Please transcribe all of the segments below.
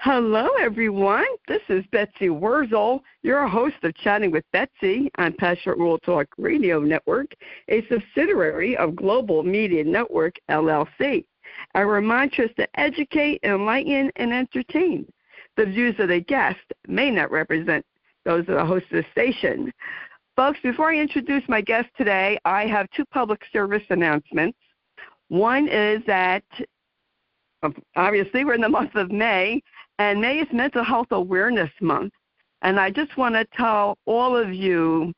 Hello, everyone. This is Betsy Wurzel, your host of Chatting with Betsy on Passionate Rural Talk Radio Network, a subsidiary of Global Media Network, LLC. Our mantra is to educate, enlighten, and entertain. The views of the guest may not represent those of the host of the station. Folks, before I introduce my guest today, I have two public service announcements. One is that, obviously, we're in the month of May, and May is Mental Health Awareness Month. And I just want to tell all of you,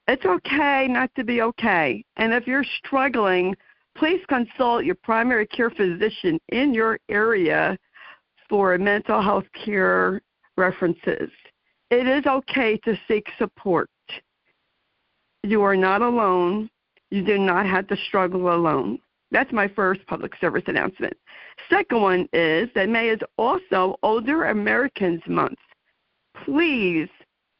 it's okay not to be okay. And if you're struggling, please consult your primary care physician in your area for mental health care references. It is okay to seek support. You are not alone. You do not have to struggle alone. That's my first public service announcement. Second one is that May is also Older Americans Month. Please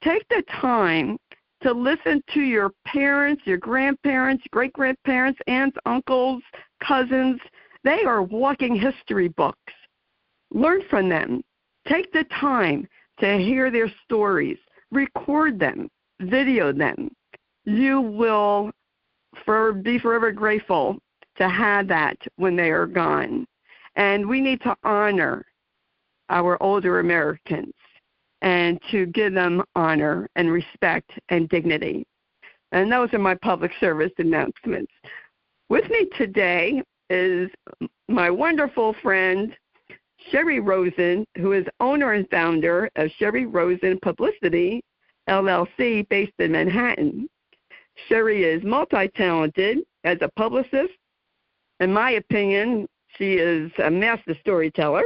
take the time to listen to your parents, your grandparents, great-grandparents, aunts, uncles, cousins. They are walking history books. Learn from them. Take the time to hear their stories. Record them. Video them. You will be forever grateful to have that when they are gone. And we need to honor our older Americans and to give them honor and respect and dignity. And those are my public service announcements. With me today is my wonderful friend, Sherri Rosen, who is owner and founder of Sherri Rosen Publicity, LLC, based in Manhattan. Sherri is multi-talented as a publicist. In my opinion, she is a master storyteller.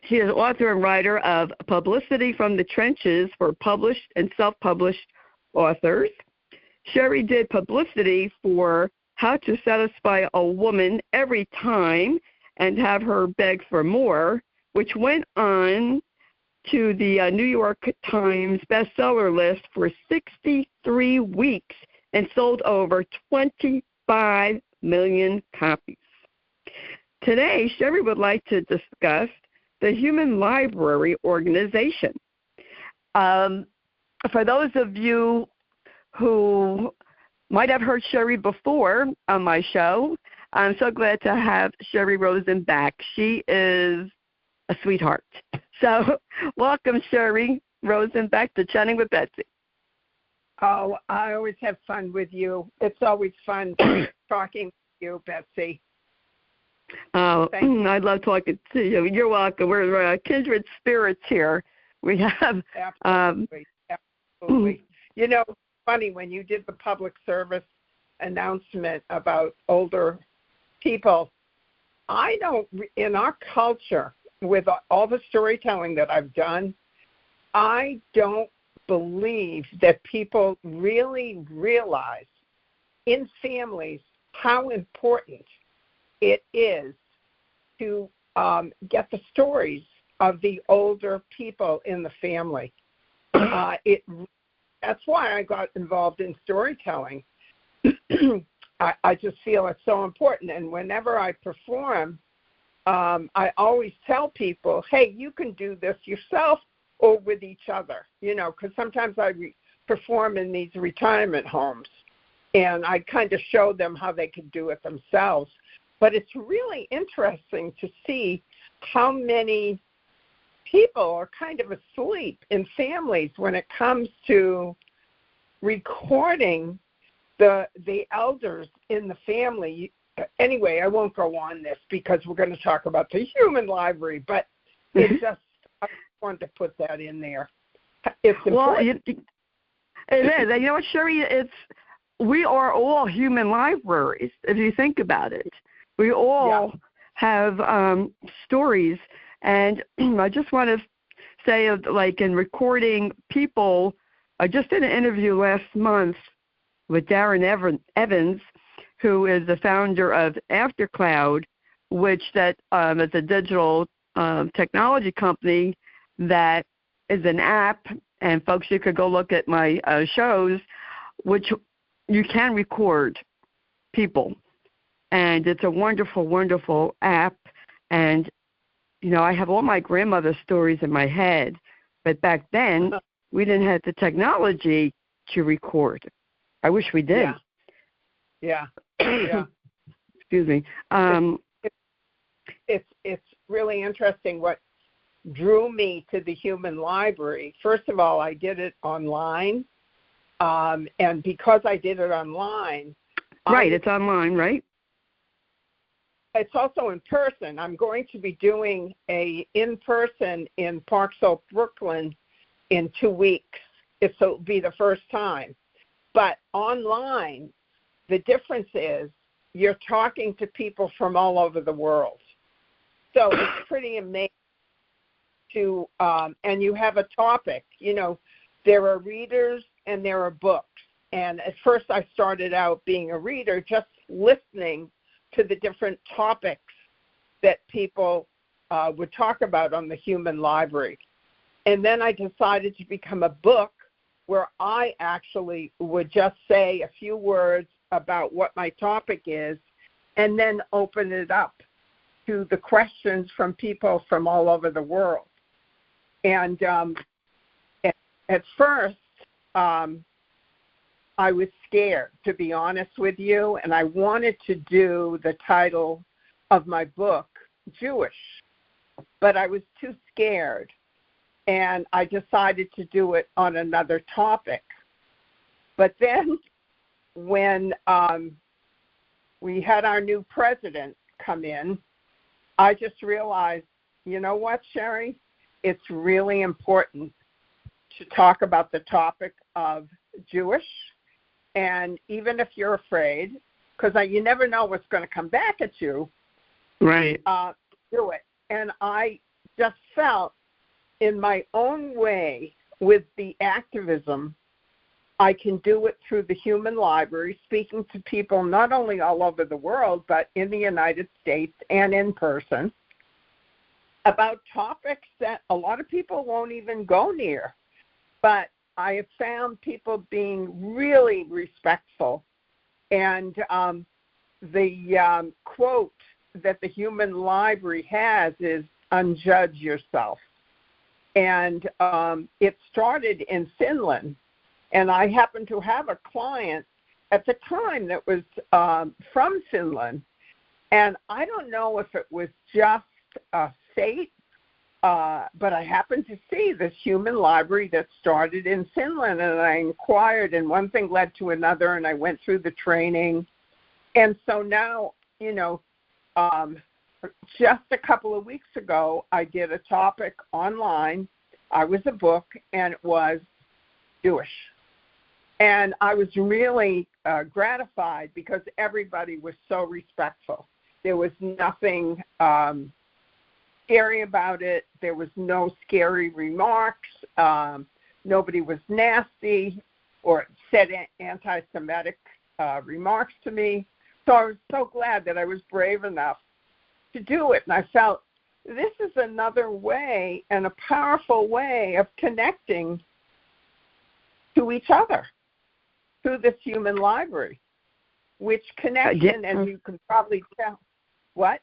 She is author and writer of Publicity From The Trenches for published and self-published authors. Sherri did publicity for How to Satisfy a Woman Every Time and Have Her Beg for More, which went on to the New York Times bestseller list for 63 weeks and sold over 25 million copies. Today, Sherri would like to discuss the Human Library Organization. For those of you who might have heard Sherri before on my show, I'm so glad to have Sherri Rosen back. She is a sweetheart. So welcome, Sherri Rosen, back to Chatting with Betsy. Oh, I always have fun with you. It's always fun talking with you, Betsy. Oh, I love talking to you. You're welcome. We're kindred spirits here. We have absolutely. You know, it's funny when you did the public service announcement about older people. I don't, in our culture, with all the storytelling that I've done, I don't believe that people really realize in families how important it is to get the stories of the older people in the family. That's why I got involved in storytelling. I just feel it's so important. And whenever I perform, I always tell people, hey, you can do this yourself or with each other, you know, because sometimes I perform in these retirement homes, and I kind of show them how they can do it themselves. But it's really interesting to see how many people are kind of asleep in families when it comes to recording the elders in the family. Anyway, I won't go on this because we're going to talk about the human library, but it's just, I wanted to put that in there. It's important. Well, it is. You know what, Sherri, we are all human libraries, if you think about it. We all have stories, and I just want to say, like in recording people, I just did an interview last month with Darren Evans, who is the founder of AfterCloud, which is a digital technology company that is an app, and folks, you could go look at my shows, which you can record people. And it's a wonderful, wonderful app, and I have all my grandmother's stories in my head, but back then we didn't have the technology to record. I wish we did. Yeah. Excuse me. It's really interesting what drew me to the human library. First of all, I did it online, and because I did it online, it's online, right? It's also in person. I'm going to be doing a in-person in Park Slope, Brooklyn in 2 weeks. It'll be the first time. But online, the difference is you're talking to people from all over the world. So it's pretty amazing to, and you have a topic. There are readers and there are books. And at first I started out being a reader, just listening to the different topics that people would talk about on the human library. And then I decided to become a book where I actually would just say a few words about what my topic is and then open it up to the questions from people from all over the world. And at first, I was scared, to be honest with you, and I wanted to do the title of my book, Jewish, but I was too scared, and I decided to do it on another topic. But then when we had our new president come in, I just realized, you know what, Sherri? It's really important to talk about the topic of Jewish. And even if you're afraid, because you never know what's going to come back at you, right? Do it. And I just felt in my own way with the activism, I can do it through the human library, speaking to people not only all over the world, but in the United States and in person, about topics that a lot of people won't even go near. But I have found people being really respectful. And the quote that the human library has is, unjudge yourself. And it started in Finland. And I happened to have a client at the time that was from Finland. And I don't know if it was just fate, but I happened to see this human library that started in Finland, and I inquired, and one thing led to another, and I went through the training. And so now, just a couple of weeks ago, I did a topic online. I was a book, and it was Jewish. And I was really gratified because everybody was so respectful. There was nothing scary about it. There was no scary remarks. Nobody was nasty or said anti-Semitic remarks to me. So I was so glad that I was brave enough to do it. And I felt this is another way and a powerful way of connecting to each other through this human library, which connection, as you can probably tell. What?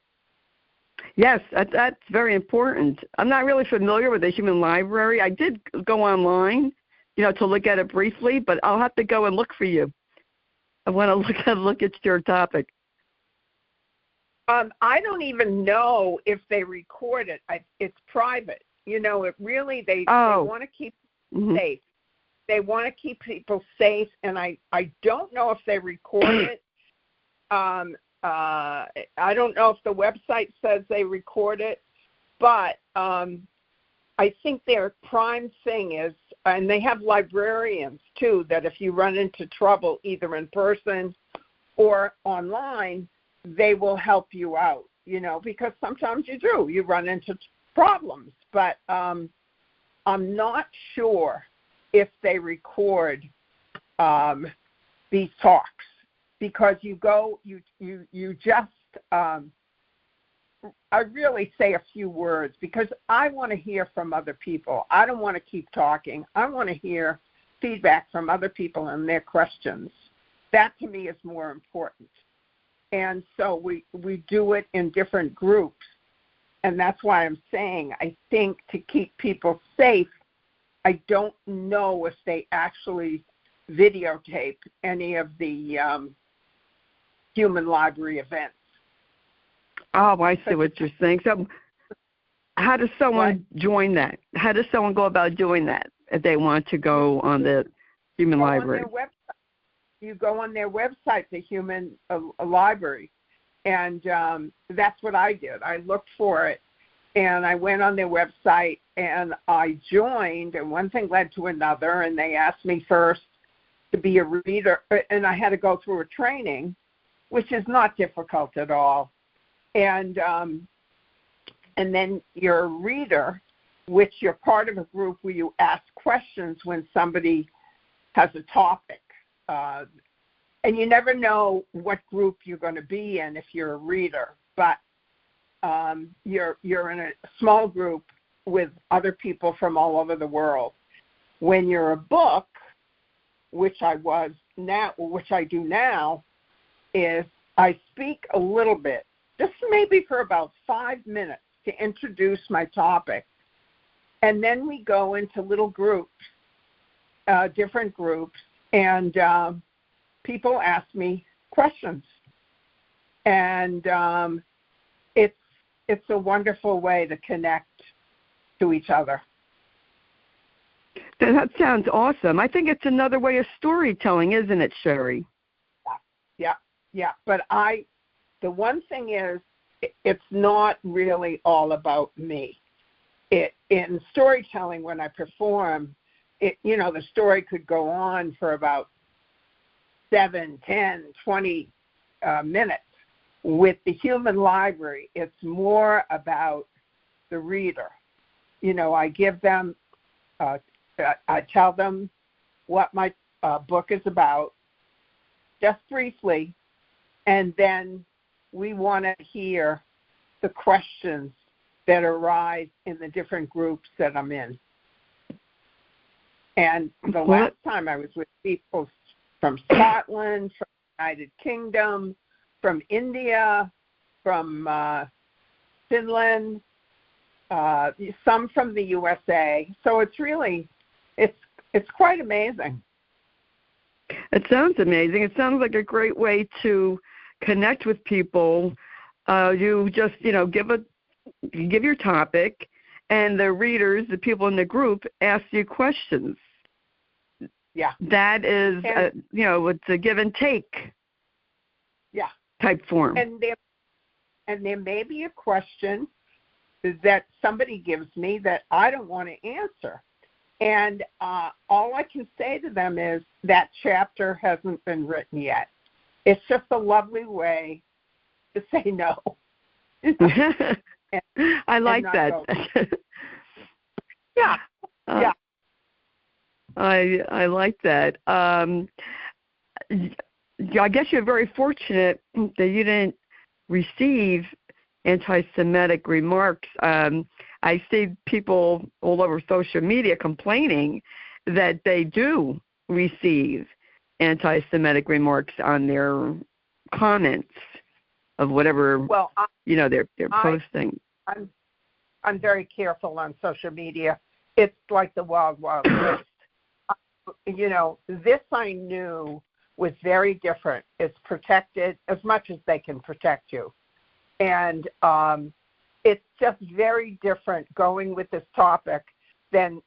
Yes, that's very important. I'm not really familiar with the human library. I did go online, to look at it briefly, but I'll have to go and look for you. I want to look at your topic. I don't even know if they record it. It's private. It really, they want to keep safe. They want to keep people safe, and I don't know if they record it. I don't know if the website says they record it, but I think their prime thing is, and they have librarians too, that if you run into trouble either in person or online, they will help you out, because sometimes you run into problems. But I'm not sure if they record these talks, because you just I really say a few words because I want to hear from other people. I don't want to keep talking. I want to hear feedback from other people and their questions. That to me is more important. And so we do it in different groups. And that's why I'm saying I think to keep people safe, I don't know if they actually videotape any of the human library events. Oh, I see what you're saying. So how does someone join that? How does someone go about doing that if they want to go on the human library? On their website. You go on their website, the human library, and that's what I did. I looked for it, and I went on their website, and I joined, and one thing led to another, and they asked me first to be a reader, and I had to go through a training, which is not difficult at all. And then you're a reader, which you're part of a group where you ask questions when somebody has a topic. And you never know what group you're going to be in if you're a reader, but you're in a small group with other people from all over the world. When you're a book, which I do now, is I speak a little bit, just maybe for about 5 minutes to introduce my topic. And then we go into little groups, different groups, and people ask me questions. And it's a wonderful way to connect to each other. That sounds awesome. I think it's another way of storytelling, isn't it, Sherri? Yeah. But the one thing is, it's not really all about me. In storytelling, when I perform, the story could go on for about 7, 10, 20 minutes. With the human library, it's more about the reader. I give them, I tell them what my book is about, just briefly, and then we want to hear the questions that arise in the different groups that I'm in. And the last time I was with people from Scotland, from the United Kingdom, from India, from Finland, some from the USA. So it's really, it's quite amazing. It sounds amazing. It sounds like a great way to connect with people. You just, give your topic, and the readers, the people in the group, ask you questions. Yeah. That is, it's a give and take. Yeah. Type form. And there may be a question that somebody gives me that I don't want to answer. And all I can say to them is that chapter hasn't been written yet. It's just a lovely way to say no. I like that. Yeah. I like that. I guess you're very fortunate that you didn't receive anti-Semitic remarks. I see people all over social media complaining that they do receive anti-Semitic remarks on their comments of whatever they're posting. I'm very careful on social media. It's like the wild, wild west. This I knew was very different. It's protected as much as they can protect you. And it's just very different going with this topic than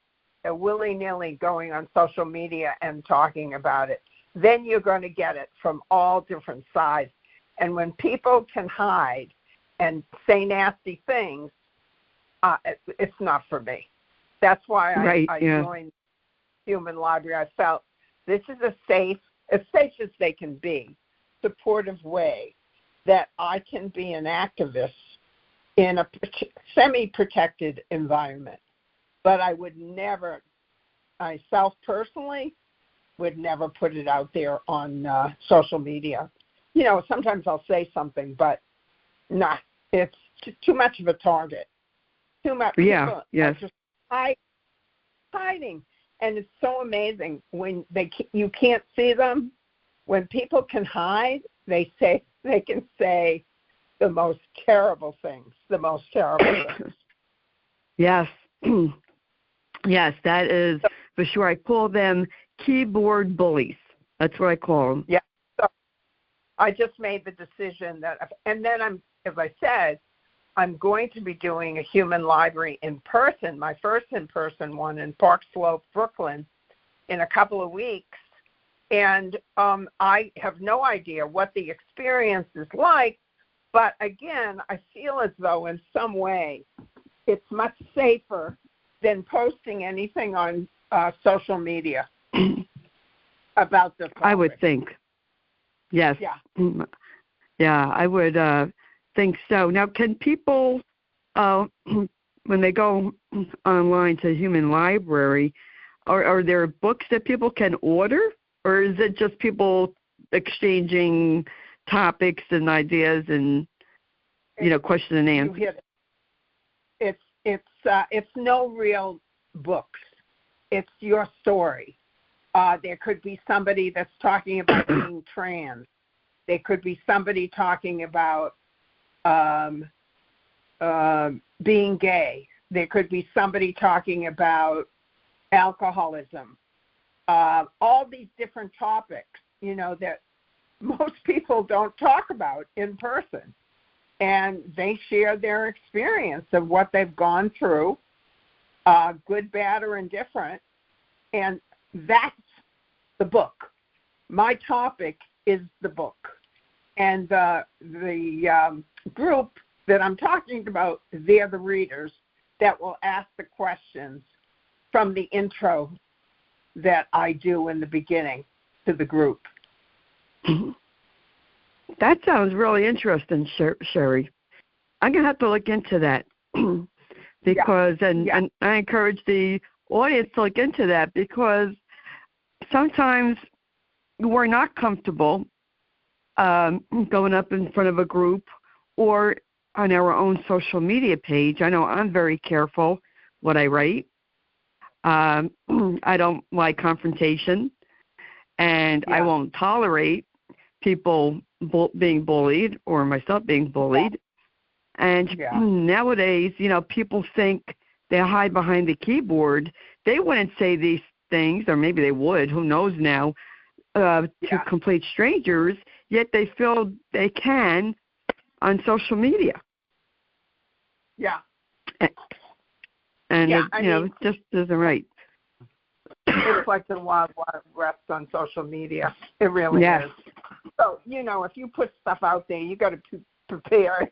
willy-nilly going on social media and talking about it. Then you're going to get it from all different sides. And when people can hide and say nasty things, it's not for me. That's why I joined Human Library. I felt this is as safe as they can be, supportive way that I can be an activist in a semi-protected environment. But I would never, myself personally, would never put it out there on social media. Sometimes I'll say something, but it's too much of a target. Too much. Yeah, yes. Just hiding. And it's so amazing when you can't see them. When people can hide, they can say the most terrible things, the most terrible things. Yes. Yes, that is for sure. I call them keyboard bullies. That's what I call them. Yeah. So I just made the decision that, and then as I said, I'm going to be doing a human library in person, my first in-person one in Park Slope, Brooklyn, in a couple of weeks. And I have no idea what the experience is like, but again, I feel as though in some way it's much safer than posting anything on social media about the topic. I would think. Yes. Yeah. Yeah, I would think so. Now, can people, when they go online to Human Library, are there books that people can order, or is it just people exchanging topics and ideas and question and answer? You hit it. It's no real books. It's your story. There could be somebody that's talking about being trans. There could be somebody talking about being gay. There could be somebody talking about alcoholism. All these different topics, that most people don't talk about in person. And they share their experience of what they've gone through, good, bad, or indifferent. And that's the book. My topic is the book. And the group that I'm talking about, they're the readers that will ask the questions from the intro that I do in the beginning to the group. That sounds really interesting, Sherri. I'm going to have to look into that because, and I encourage the audience to look into that because sometimes we're not comfortable going up in front of a group or on our own social media page. I know I'm very careful what I write. I don't like confrontation, and I won't tolerate people being bullied or myself being bullied. And nowadays, people think they hide behind the keyboard. They wouldn't say these things, or maybe they would, who knows now, to complete strangers, yet they feel they can on social media. Yeah. And it just isn't right. It's like the Wild Wild West on social media. It really is. So, if you put stuff out there, you got to be prepared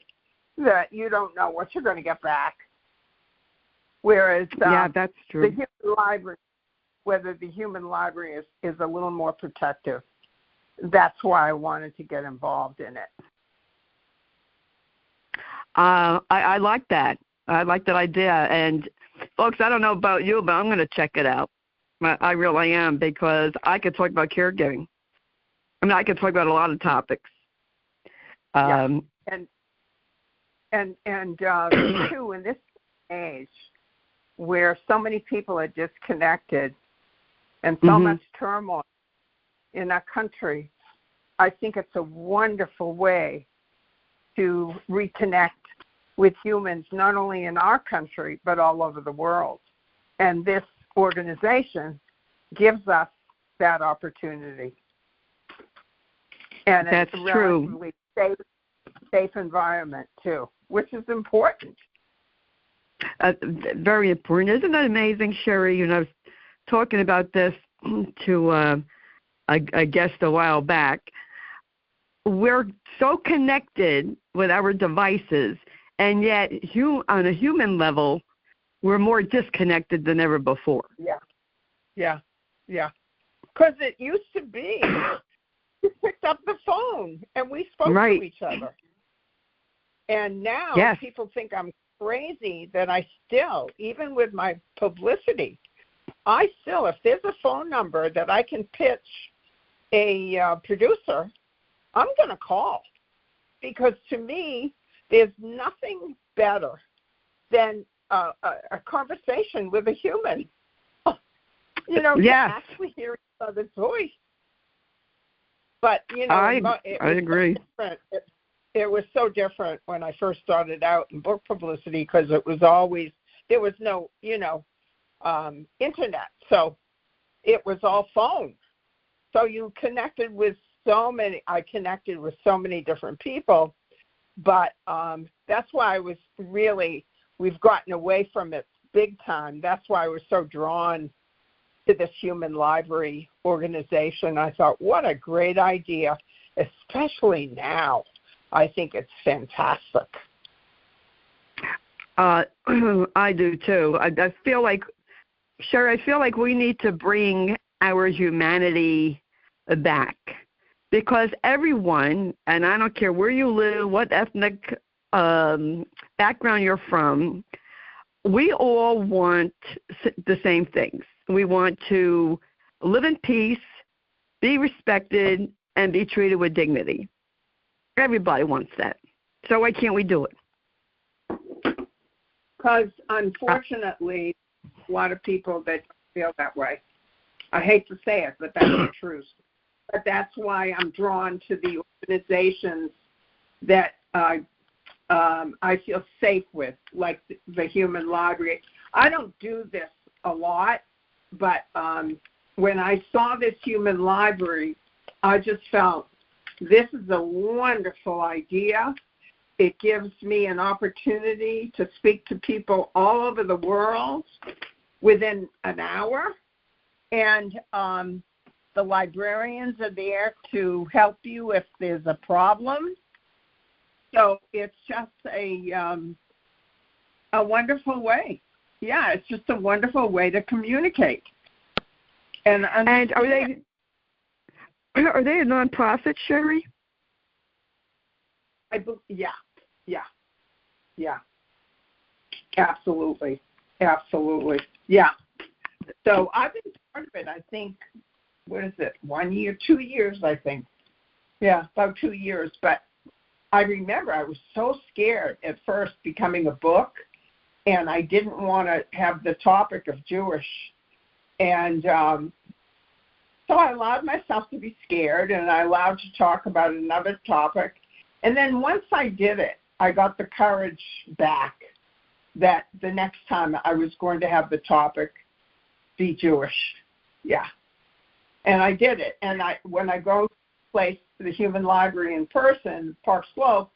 that you don't know what you're going to get back. Whereas that's true. The human library, whether the human library is a little more protective. That's why I wanted to get involved in it. I like that. I like that idea. And, folks, I don't know about you, but I'm going to check it out. I really am, because I could talk about caregiving. I could talk about a lot of topics. And too, in this age where so many people are disconnected and so much turmoil in our country, I think it's a wonderful way to reconnect with humans, not only in our country, but all over the world. And this organization gives us that opportunity. And that's it's a relatively safe environment, too, which is important. Very important. Isn't that amazing, Sherri? I was talking about this to a guest a while back. We're so connected with our devices, and yet on a human level, we're more disconnected than ever before. Yeah. Because it used to be you picked up the phone and we spoke to each other. And now people think I'm crazy that I still, even with my publicity, if there's a phone number that I can pitch a producer, I'm going to call. Because to me, there's nothing better than a conversation with a human. To actually hear each other's voice. But, I agree. it was so different when I first started out in book publicity because it was always, there was no, internet. So it was all phone. So you connected with I connected with so many different people, but that's why we've gotten away from it big time. That's why I was so drawn to this human library organization. I thought, what a great idea, especially now. I think it's fantastic. I do too. I feel like, Sherri, I feel like we need to bring our humanity back, because everyone, and I don't care where you live, what ethnic background you're from, we all want the same things. We want to live in peace, be respected, and be treated with dignity. Everybody wants that. So why can't we do it? Because, unfortunately, a lot of people that feel that way. I hate to say it, but that's the truth. But that's why I'm drawn to the organizations that I feel safe with, like the Human Library. I don't do this a lot, but when I saw this Human Library, I just felt this is a wonderful idea. It gives me an opportunity to speak to people all over the world within an hour, and the librarians are there to help you if there's a problem. So it's just a wonderful way. Yeah, it's just a wonderful way to communicate. And are they a nonprofit, Sherri? Yeah. Absolutely. Yeah. So I've been part of it, I think, 1 year, 2 years, I think. Yeah, about 2 years. But I remember I was so scared at first becoming a book, and I didn't want to have the topic of Jewish. And so I allowed myself to be scared, and I allowed to talk about another topic. And then once I did it, I got the courage back that the next time I was going to have the topic be Jewish. Yeah. And I did it. And when I go to the Human Library in person, Park Slope,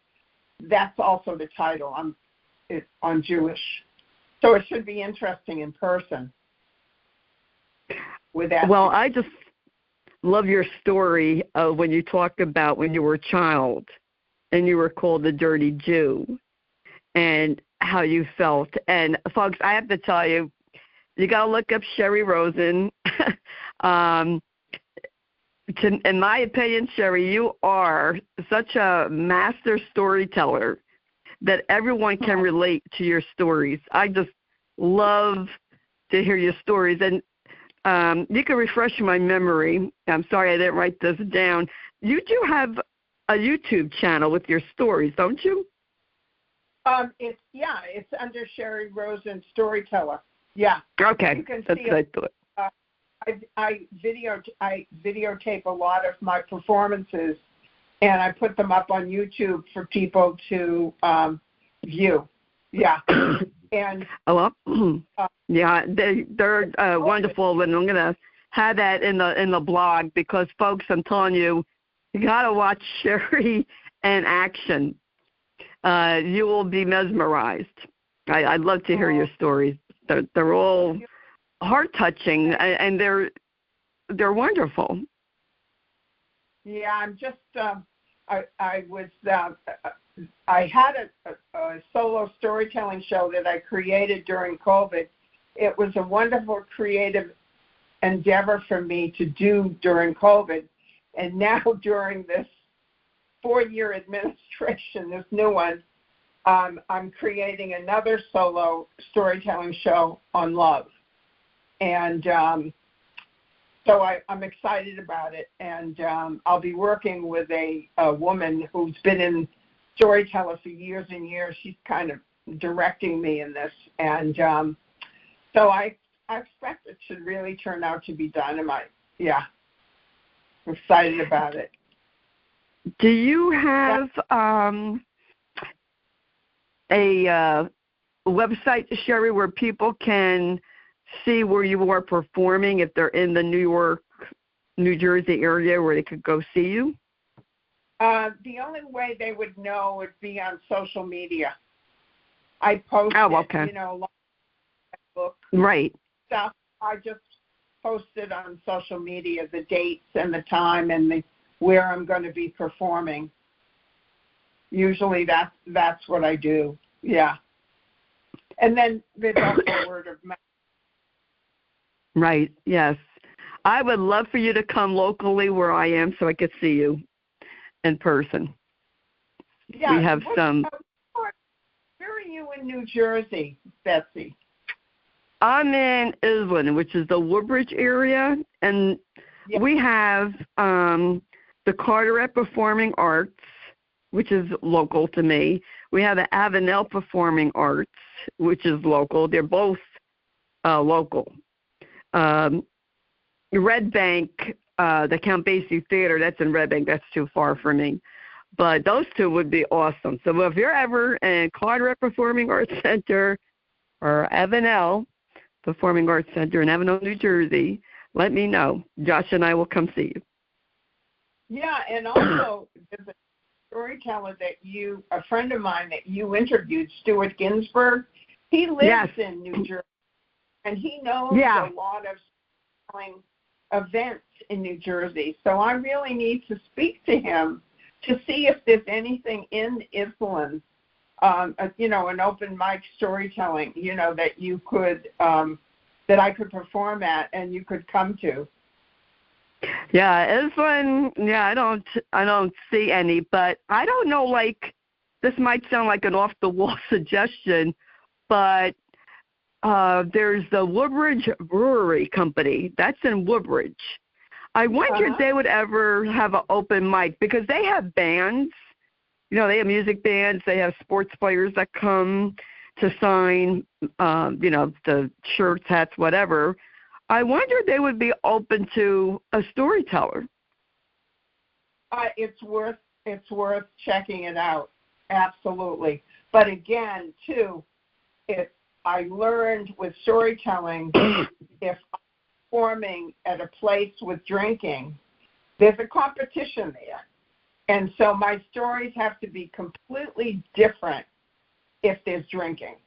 that's also the title. It's on Jewish. So it should be interesting in person. Well, I just love your story of when you talk about when you were a child and you were called the dirty Jew and how you felt. And, folks, I have to tell you, you got to look up Sherri Rosen. In my opinion, Sherri, you are such a master storyteller that everyone can relate to your stories. I just love to hear your stories. And you can refresh my memory. I'm sorry I didn't write this down. You do have a YouTube channel with your stories, don't you? It's under Sherri Rosen Storyteller. Yeah. Okay. You can That's see what I thought. I videotape a lot of my performances, and I put them up on YouTube for people to view. Yeah. And yeah, they're wonderful, and I'm gonna have that in the blog because, folks, I'm telling you, you gotta watch Sherri in action. You will be mesmerized. I'd love to hear your stories. They're all heart-touching, and they're wonderful. Yeah, I'm just I had a solo storytelling show that I created during COVID. It was a wonderful creative endeavor for me to do during COVID, and now during this 4-year administration, this new one, I'm creating another solo storytelling show on love. And so I'm excited about it. And I'll be working with a woman who's been in storyteller for years and years. She's kind of directing me in this. And so I expect it should really turn out to be dynamite. Yeah. I'm excited about it. Do you have a website, Sherri, where people can see where you are performing if they're in the New York, New Jersey area where they could go see you? The only way they would know would be on social media. I post okay. book right. stuff. I just posted on social media the dates and the time and where I'm going to be performing. Usually that's what I do. Yeah. And then there's also word of mouth. Right, yes. I would love for you to come locally where I am so I could see you in person. Yeah. We have some. Where are you in New Jersey, Betsy? I'm in Island, which is the Woodbridge area, and we have the Carteret Performing Arts, which is local to me. We have the Avenel Performing Arts, which is local. They're both local. Red Bank, the Count Basie Theater, that's in Red Bank. That's too far for me. But those two would be awesome. So if you're ever in Carteret Performing Arts Center or Avenel Performing Arts Center in Avenel, New Jersey, let me know. Josh and I will come see you. Yeah, and also there's a storyteller a friend of mine that you interviewed, Stuart Ginsburg. He lives in New Jersey, and he knows a lot of storytelling events in New Jersey. So I really need to speak to him to see if there's anything in Islland, an open mic storytelling, that you could, that I could perform at and you could come to. Yeah, Islland. Yeah, I don't see any, but I don't know. Like, this might sound like an off-the-wall suggestion, but there's the Woodbridge Brewery Company. That's in Woodbridge. I wonder if they would ever have an open mic because they have bands. They have music bands. They have sports players that come to sign, the shirts, hats, whatever. I wonder if they would be open to a storyteller. It's worth checking it out. Absolutely. But again, too, I learned with storytelling, if I'm performing at a place with drinking, there's a competition there. And so my stories have to be completely different if there's drinking.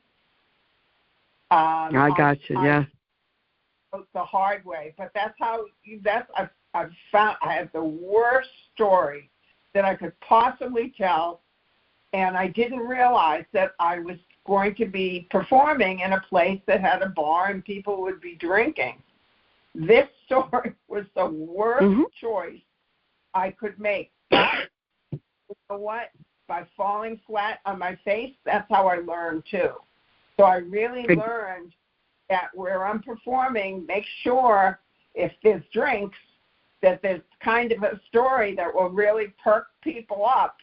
I got you, yeah. The hard way, but I've found I have the worst story that I could possibly tell, and I didn't realize that I was going to be performing in a place that had a bar and people would be drinking. This story was the worst choice I could make. But you know what? By falling flat on my face, that's how I learned too. So I really learned that where I'm performing, make sure if there's drinks, that there's kind of a story that will really perk people up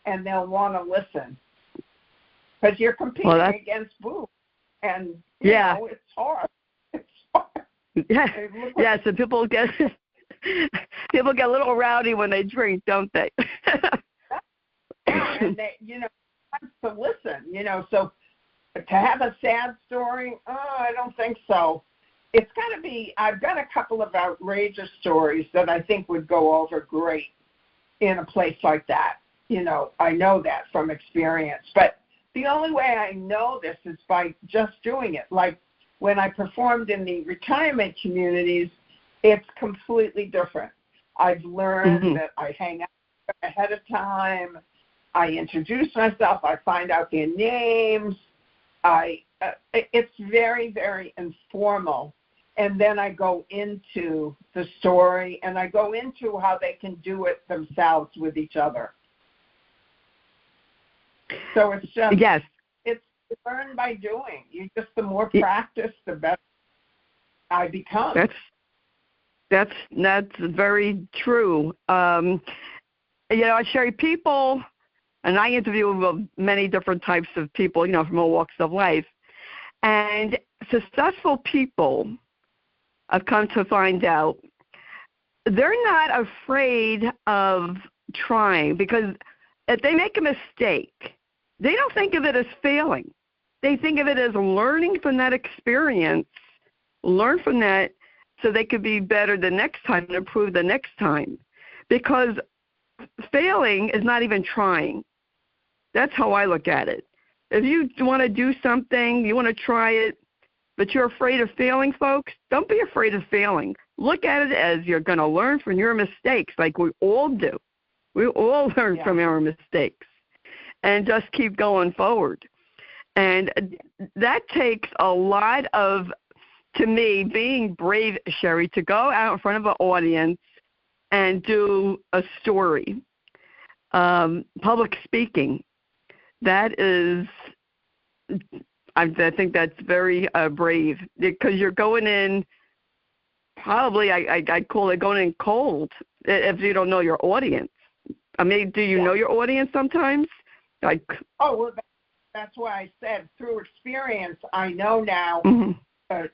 and they'll want to listen. Because you're competing against booze. And, you know, it's hard. It's hard. Yeah, so people get a little rowdy when they drink, don't they? And they, to listen, so to have a sad story, I don't think so. It's got to be, I've got a couple of outrageous stories that I think would go over great in a place like that. I know that from experience. But the only way I know this is by just doing it. Like when I performed in the retirement communities, it's completely different. I've learned that I hang out ahead of time. I introduce myself. I find out their names. It's very, very informal. And then I go into the story, and I go into how they can do it themselves with each other. So it's just, it's learned by doing. The more practice, the better I become. That's very true. Sherri, people, and I interview many different types of people, from all walks of life. And successful people, I've come to find out, they're not afraid of trying, because if they make a mistake, they don't think of it as failing. They think of it as learning from that experience, learn from that so they could be better the next time and improve the next time. Because failing is not even trying. That's how I look at it. If you want to do something, you want to try it, but you're afraid of failing, folks, don't be afraid of failing. Look at it as you're going to learn from your mistakes, like we all do. We all learn from our mistakes, and just keep going forward. And that takes a lot of, to me, being brave, Sherri, to go out in front of an audience and do a story. Public speaking, that is, I think that's very brave, because you're going in, probably I'd call it going in cold if you don't know your audience. I mean, do you know your audience sometimes? Oh, well, that's why I said through experience, I know now different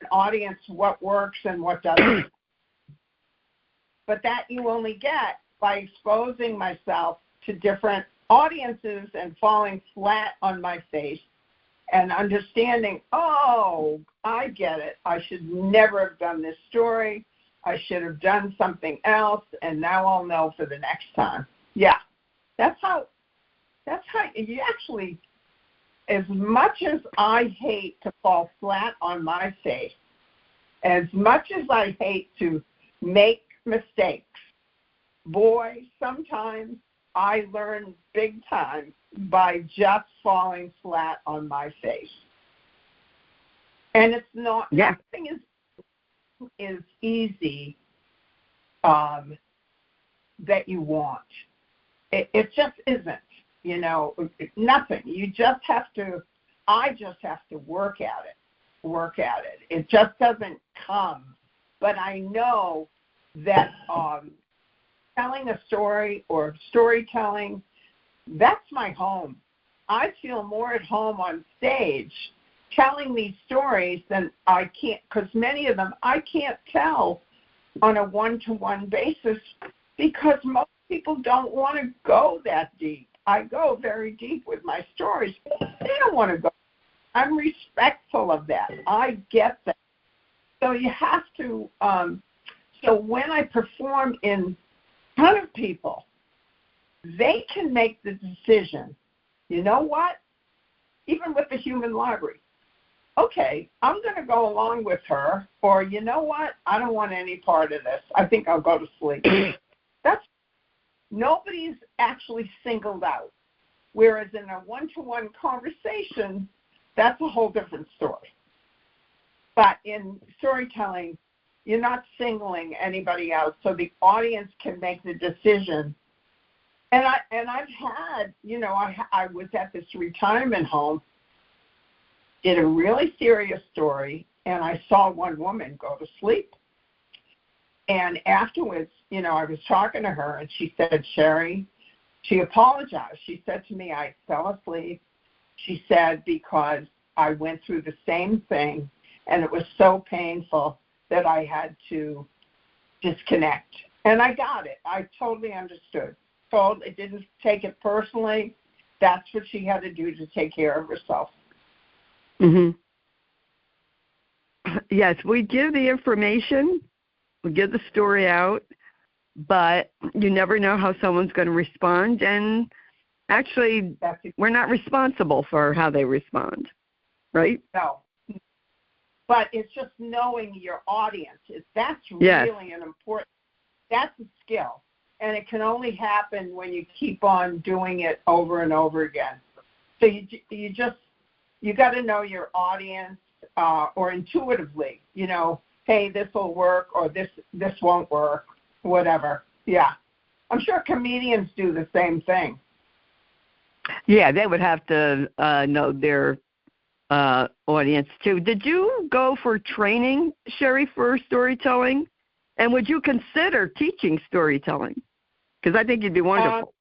audience what works and what doesn't. But that you only get by exposing myself to different audiences and falling flat on my face and understanding, oh, I get it. I should never have done this story. I should have done something else, and now I'll know for the next time. Yeah, that's how you actually, as much as I hate to fall flat on my face, as much as I hate to make mistakes, boy, sometimes I learn big time by just falling flat on my face. And it's not, nothing is easy that you want. It just isn't, nothing. You just have to, I just have to work at it. It just doesn't come. But I know that telling a story or storytelling, that's my home. I feel more at home on stage telling these stories than I can't, because many of them I can't tell on a one-to-one basis because most people don't want to go that deep. I go very deep with my stories. They don't want to go. I'm respectful of that. I get that. So you have to, so when I perform in front of people, they can make the decision, you know what, even with the human library, okay, I'm going to go along with her, or you know what, I don't want any part of this. I think I'll go to sleep. That's, nobody's actually singled out. Whereas in a one-to-one conversation, that's a whole different story. But in storytelling, you're not singling anybody out, so the audience can make the decision. And I've had, I was at this retirement home, did a really serious story, and I saw one woman go to sleep. And afterwards, I was talking to her, and she said, Sherri, she apologized. She said to me, I fell asleep. She said, because I went through the same thing, and it was so painful that I had to disconnect. And I got it. I totally understood. It didn't take it personally. That's what she had to do to take care of herself. Mm-hmm. Yes, we give the information, we give the story out, but you never know how someone's going to respond. And actually, we're not responsible for how they respond, right? No. But it's just knowing your audience. That's really an important, that's a skill. And it can only happen when you keep on doing it over and over again. So you got to know your audience, or intuitively, hey, this will work, or this won't work, whatever. Yeah. I'm sure comedians do the same thing. Yeah, they would have to know their audience too. Did you go for training, Sherri, for storytelling? And would you consider teaching storytelling? Because I think you'd be wonderful.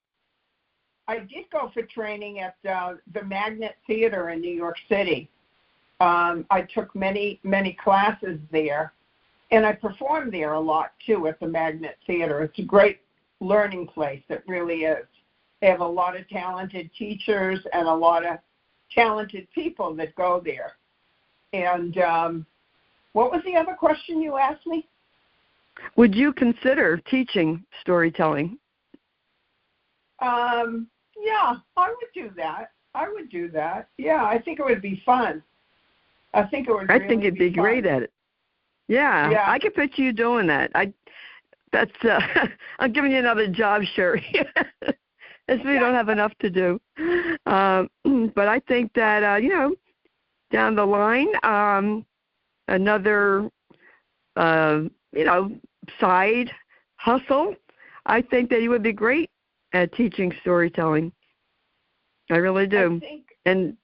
I did go for training at the Magnet Theater in New York City. I took many, many classes there, and I performed there a lot, too, at the Magnet Theater. It's a great learning place. It really is. They have a lot of talented teachers and a lot of talented people that go there. And what was the other question you asked me? Would you consider teaching storytelling? Yeah, I would do that. Yeah, I think it would be fun. I think it'd be great at it. Yeah, I could picture you doing that. That's I'm giving you another job, Sherri. As we don't have enough to do. But I think that down the line, another side hustle. I think that you would be great at teaching storytelling. I really do. I think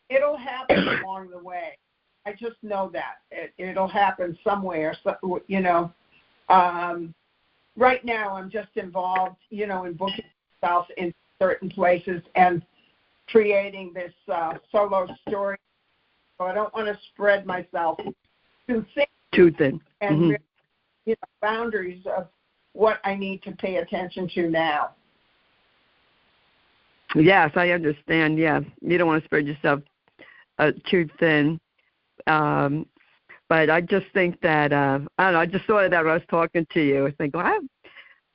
it'll happen along the way. I just know that it'll happen somewhere. So, right now I'm just involved, in booking myself in certain places and creating this solo story. So I don't want to spread myself too thin. And really, boundaries of what I need to pay attention to now. Yes, I understand. Yeah, you don't want to spread yourself too thin. But I just think that, I don't know, I just thought of that when I was talking to you. I think, well, I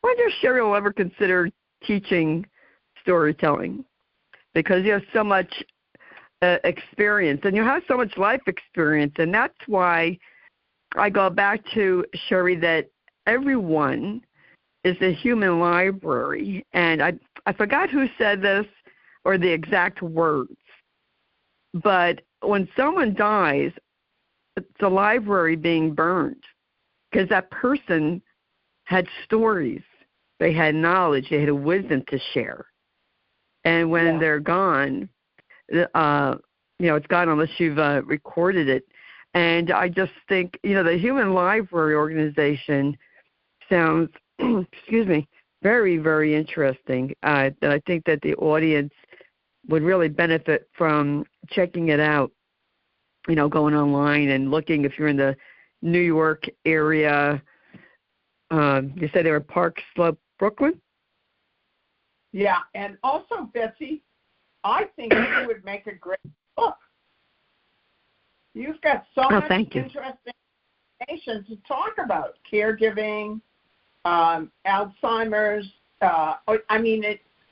wonder if Sherri will ever consider teaching storytelling, because you have so much experience and you have so much life experience. And that's why I go back to, Sherri, that everyone is a human library. And I forgot who said this or the exact words, but when someone dies, it's a library being burned, because that person had stories, they had knowledge, they had a wisdom to share. And when they're gone, it's gone unless you've recorded it. And I just think, the Human Library Organization sounds, very, very interesting. And I think that the audience would really benefit from checking it out, going online and looking. If you're in the New York area, you said they were Park Slope, Brooklyn? Yeah, and also, Betsy, I think you would make a great book. You've got so much interesting information to talk about. Caregiving, Alzheimer's.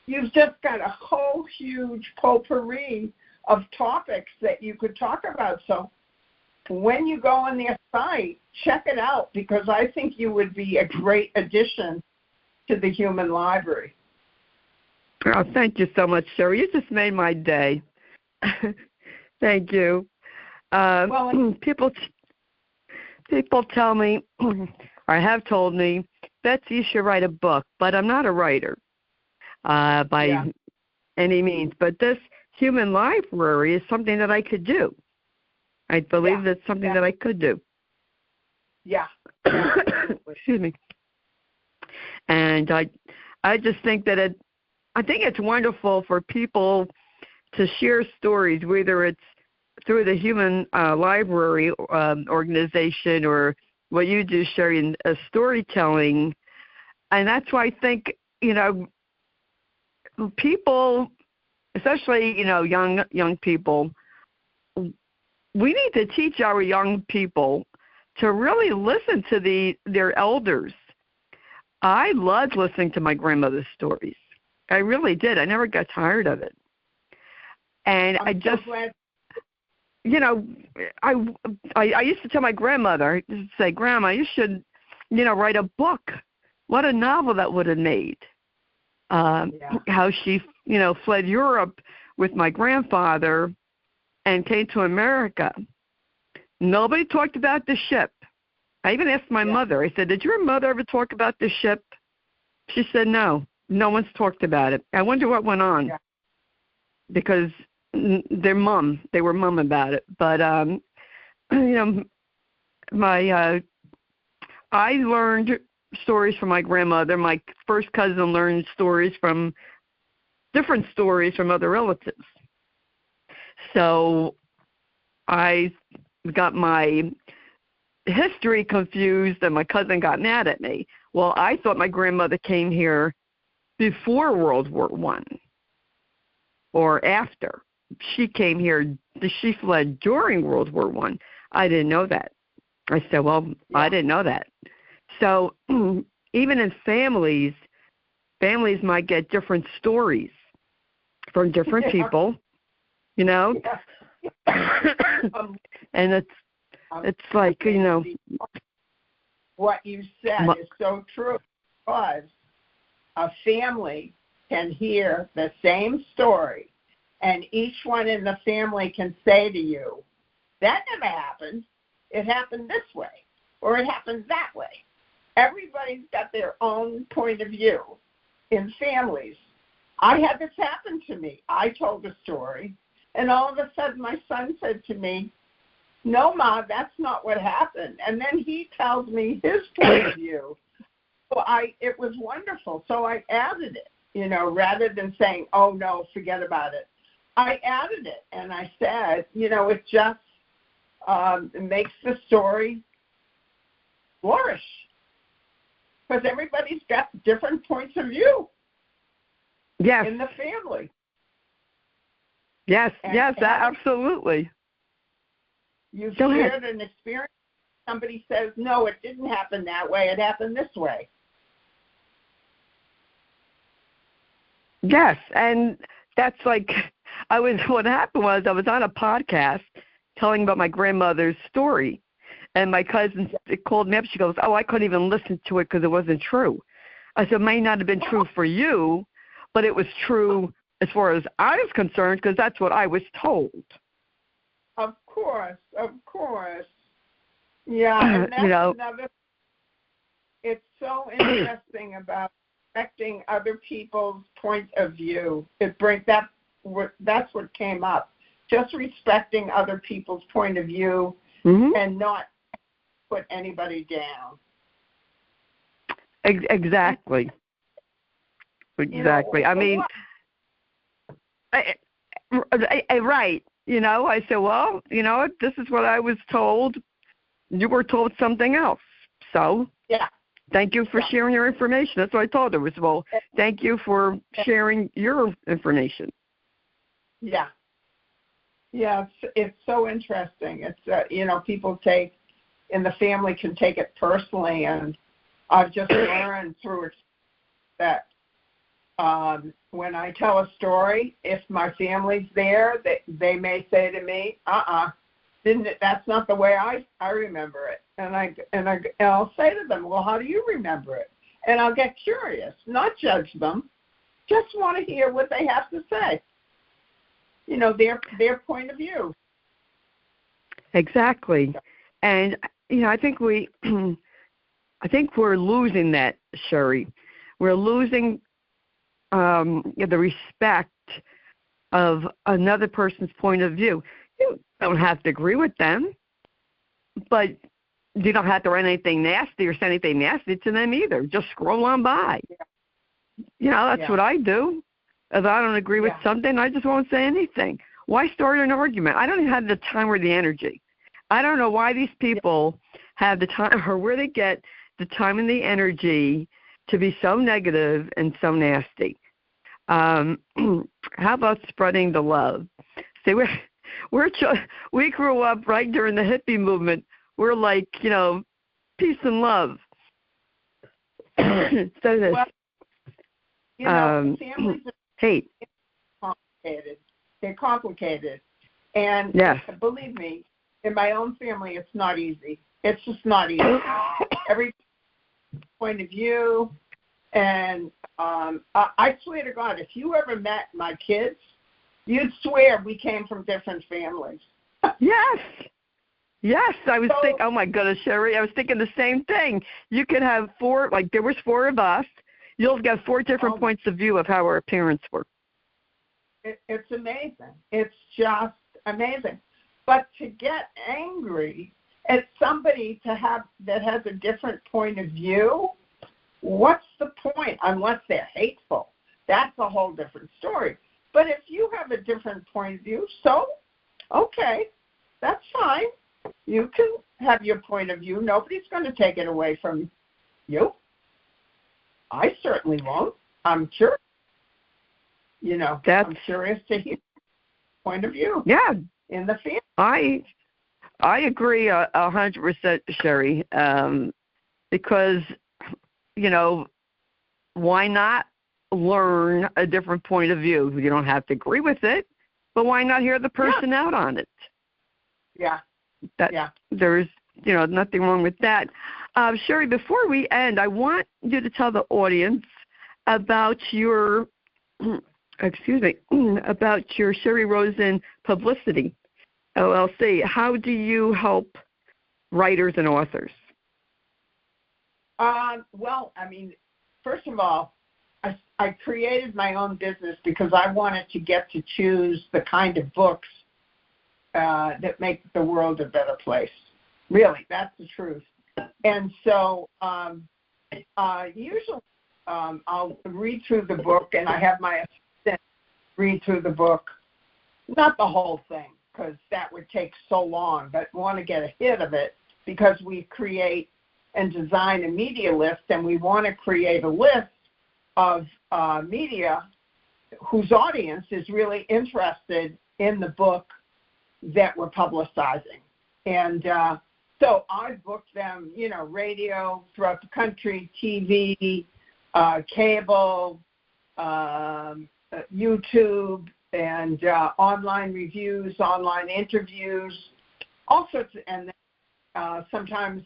You've just got a whole huge potpourri of topics that you could talk about. So when you go on their site, check it out, because I think you would be a great addition to the Human Library. Oh, thank you so much, Sherri. You just made my day. Thank you. People tell me, or have told me, Betsy, you should write a book, but I'm not a writer by any means. But this Human Library is something that I could do. I believe that's something that I could do. Yeah. Excuse me. And I just think that I think it's wonderful for people to share stories, whether it's through the Human Library organization or what you do, Sherri, in storytelling. And that's why I think, people, especially, young people, we need to teach our young people to really listen to their elders. I loved listening to my grandmother's stories. I really did. I never got tired of it. And I just, glad. I used to tell my grandmother, I used to say, Grandma, you should, write a book. What a novel that would have made. How she, fled Europe with my grandfather and came to America. Nobody talked about the ship. I even asked my mother, I said, did your mother ever talk about the ship? She said, no one's talked about it. I wonder what went on, because they were mum about it. But, I learned stories from my grandmother. My first cousin learned different stories from other relatives. So I got my history confused, and my cousin got mad at me. Well, I thought my grandmother came here before World War I or after. She came here, she fled during World War I. I didn't know that. I said, well, I didn't know that. So even in families might get different stories from different people, you know. And it's like, you know. What you said is so true, because a family can hear the same story, and each one in the family can say to you, that never happened. It happened this way, or it happened that way. Everybody's got their own point of view in families. I had this happen to me. I told a story, and all of a sudden my son said to me, no, Ma, that's not what happened. And then he tells me his point of view. So it was wonderful. So I added it, you know, rather than saying, oh, no, forget about it. I added it, and I said, you know, it just makes the story flourish, because everybody's got different points of view in the family. Yes, absolutely. You've shared an experience. Somebody says, no, it didn't happen that way. It happened this way. Yes, and that's like, what happened was I was on a podcast telling about my grandmother's story, and my cousin called me up. She goes, oh, I couldn't even listen to it because it wasn't true. I said, it may not have been true for you, but it was true as far as I was concerned, because that's what I was told. Of course. Yeah, and that's another. It's so interesting about respecting other people's point of view. That's what came up. Just respecting other people's point of view and not put anybody down. Exactly. I mean, right. You know, I said, well, you know, this is what I was told. You were told something else. So thank you for sharing your information. That's what I told her. Was, well, thank you for sharing your information. Yeah, it's so interesting. It's, you know, people in the family can take it personally, and I've just learned through it that when I tell a story, if my family's there, they may say to me, that's not the way I remember it. And I'll say to them, well, how do you remember it? And I'll get curious, not judge them, just want to hear what they have to say. You know, their point of view. Exactly. And, you know, I think we're losing that, Sherri. We're losing the respect of another person's point of view. You don't have to agree with them, but you don't have to write anything nasty or say anything nasty to them either. Just scroll on by. You know, that's what I do. If I don't agree with something, I just won't say anything. Why start an argument? I don't even have the time or the energy. I don't know why these people have the time or where they get the time and the energy to be so negative and so nasty. How about spreading the love? See, we grew up right during the hippie movement. We're like, you know, peace and love. So this. Well, you know, families hate. Complicated. They're complicated. And believe me, in my own family, it's not easy. It's just not easy. Every point of view. And I swear to God, if you ever met my kids, you'd swear we came from different families. Yes, I was thinking, oh my goodness, Sherri, I was thinking the same thing. You could have there was 4 of us. You'll get 4 different points of view of how our parents were. It's amazing. It's just amazing. But to get angry at somebody that has a different point of view, what's the point? Unless they're hateful. That's a whole different story. But if you have a different point of view, so, okay, that's fine. You have your point of view. Nobody's going to take it away from you. I certainly won't. I'm curious. I'm curious to hear your point of view. Yeah. In the field. I agree 100%, Sherri, because, why not learn a different point of view? You don't have to agree with it, but why not hear the person out on it? Yeah. There's, nothing wrong with that. Sherri, before we end, I want you to tell the audience about your, about your Sherri Rosen Publicity, LLC. How do you help writers and authors? Well, first of all, I created my own business because I wanted to get to choose the kind of books that make the world a better place. Really, that's the truth. And so usually I'll read through the book, and I have my assistant read through the book, not the whole thing, because that would take so long, but want to get a hit of it because we create and design a media list, and we want to create a list of media whose audience is really interested in the book that we're publicizing. And so I booked them, radio throughout the country, TV, cable, YouTube, and online reviews, online interviews, all sorts of, and sometimes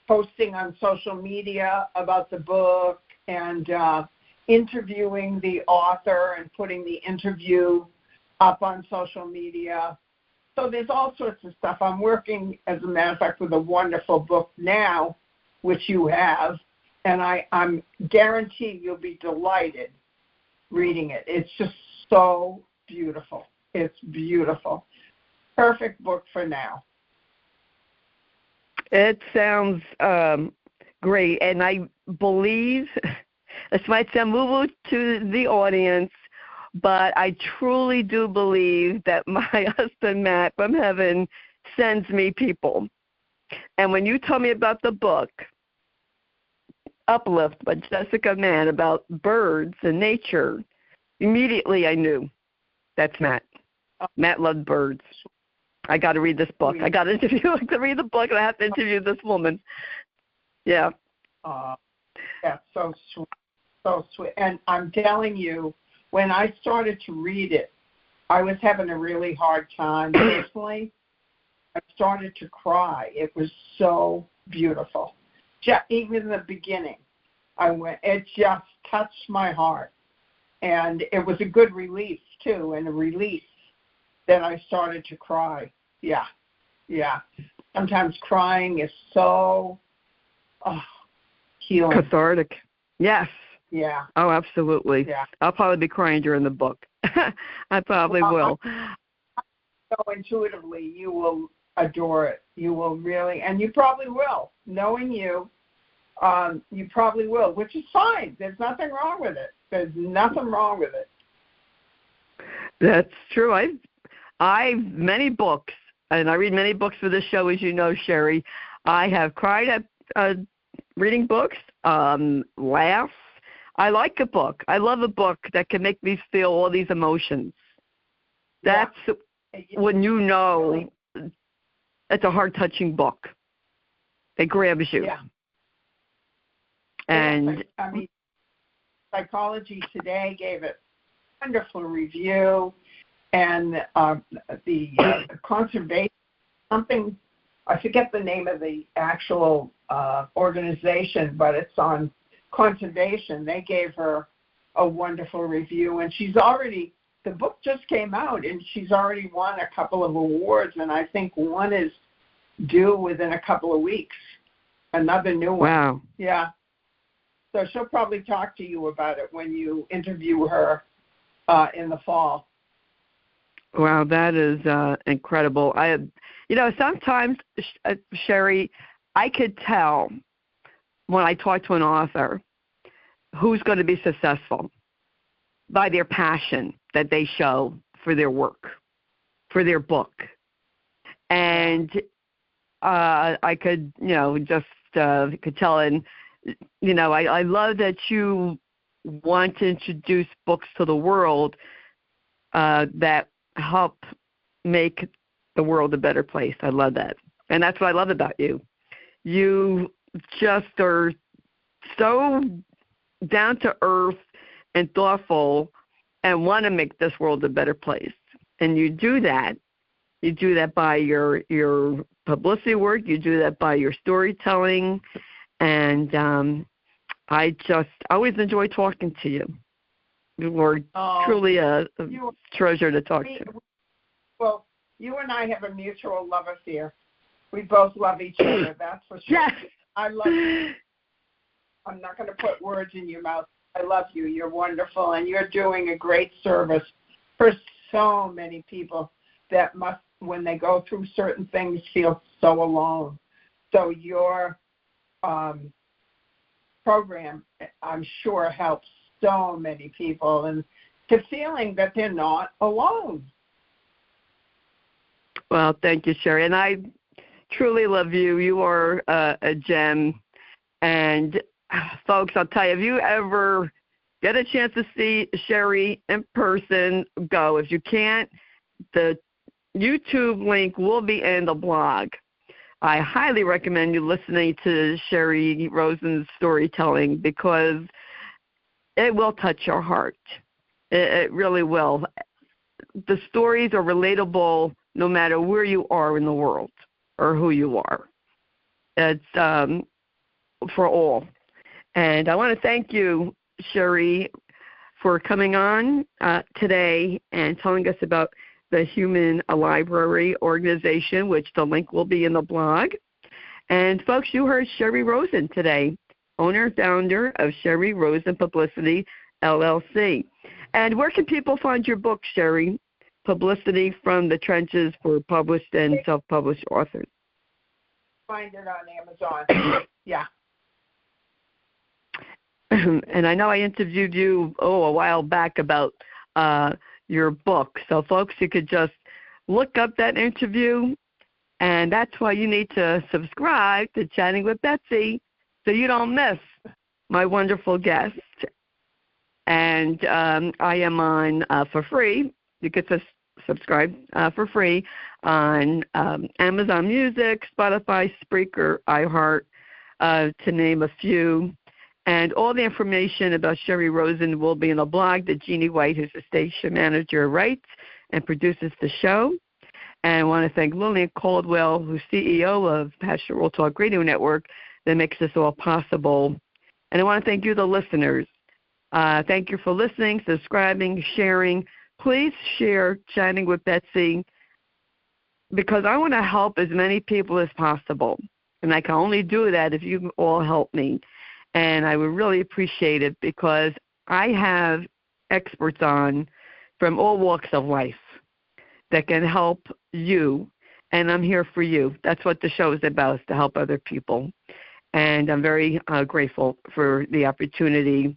posting on social media about the book and interviewing the author and putting the interview up on social media. So there's all sorts of stuff. I'm working, as a matter of fact, with a wonderful book now, which you have, and I'm guaranteed you'll be delighted reading it. It's just so beautiful. It's beautiful. Perfect book for now. It sounds great, and I believe, this might sound woo-woo to the audience, but I truly do believe that my husband, Matt, from heaven, sends me people. And when you told me about the book, Uplift by Jessica Mann, about birds and nature, immediately I knew that's Matt. Matt loved birds. I got to read this book. I got to read the book, and I have to interview this woman. Yeah. That's so sweet. So sweet. And I'm telling you, when I started to read it, I was having a really hard time personally. I started to cry. It was so beautiful. Even in the beginning, it just touched my heart. And it was a good relief, too, and a release that I started to cry. Yeah. Sometimes crying is so healing. Cathartic. Yes. Yeah. Oh, absolutely. Yeah. I'll probably be crying during the book. I probably will. So intuitively, you will adore it. You will really, and you probably will. Knowing you, you probably will, which is fine. There's nothing wrong with it. There's nothing wrong with it. That's true. I've many books, and I read many books for this show, as you know, Sherri. I have cried at reading books, laugh. I like a book. I love a book that can make me feel all these emotions. That's when you know it's a heart-touching book. It grabs you. Yeah. And Psychology Today gave it a wonderful review, and the conservation, something, I forget the name of the actual organization, but it's on conservation. They gave her a wonderful review, and the book just came out, and she's already won a couple of awards, and I think one is due within a couple of weeks, another new one. Wow. Yeah. So she'll probably talk to you about it when you interview her in the fall. Wow, that is incredible. Sometimes, Sherri, I could tell when I talk to an author who's going to be successful by their passion that they show for their work, for their book. And I could, just could tell. And, I love that you want to introduce books to the world that help make the world a better place. I love that. And that's what I love about you. You just are so down to earth and thoughtful and want to make this world a better place. And you do that. You do that by your publicity work. You do that by your storytelling. And I always enjoy talking to you. You are truly a treasure to talk to. Well, you and I have a mutual love affair. We both love each other, that's for sure. Yes. I love you. I'm not going to put words in your mouth. I love you. You're wonderful, and you're doing a great service for so many people that must, when they go through certain things, feel so alone. So your program, I'm sure, helps so many people and to feeling that they're not alone. Well, thank you, Sherri. And I truly love you. You are a gem. And, folks, I'll tell you, if you ever get a chance to see Sherri in person, go. If you can't, the YouTube link will be in the blog. I highly recommend you listening to Sherri Rosen's storytelling because it will touch your heart. It really will. The stories are relatable no matter where you are in the world or who you are. It's for all. And I want to thank you, Sherri, for coming on today and telling us about the Human Library Organization, which the link will be in the blog. And, folks, you heard Sherri Rosen today, owner and founder of Sherri Rosen Publicity, LLC. And where can people find your book, Sherri? Publicity From The Trenches for published and self-published authors. Find it on Amazon. Yeah. And I know I interviewed you, a while back about your book. So, folks, you could just look up that interview, and that's why you need to subscribe to Chatting with Betsy so you don't miss my wonderful guest. And I am on for free. You could subscribe for free on Amazon Music, Spotify, Spreaker, iHeart, to name a few. And all the information about Sherri Rosen will be in the blog that Jeannie White, who's the station manager, writes and produces the show. And I want to thank Lillian Caldwell, who's CEO of Passionate World Talk Radio Network, that makes this all possible. And I want to thank you, the listeners. Thank you for listening, subscribing, sharing. Please share Chatting with Betsy because I want to help as many people as possible. And I can only do that if you all help me. And I would really appreciate it because I have experts on from all walks of life that can help you, and I'm here for you. That's what the show is about, is to help other people. And I'm very grateful for the opportunity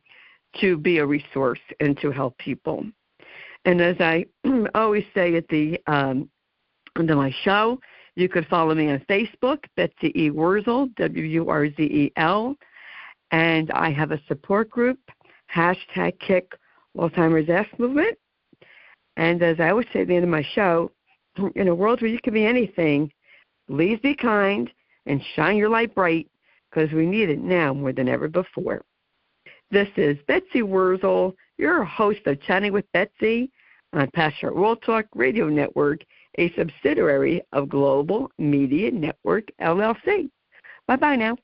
to be a resource and to help people. And as I always say at the end of my show, you could follow me on Facebook, Betsy E. Wurzel, Wurzel. And I have a support group, #Kick Alzheimer's Ass Movement. And as I always say at the end of my show, in a world where you can be anything, please be kind and shine your light bright because we need it now more than ever before. This is Betsy Wurzel, your host of Chatting with Betsy on Passionate World Talk Radio Network, a subsidiary of Global Media Network, LLC. Bye-bye now.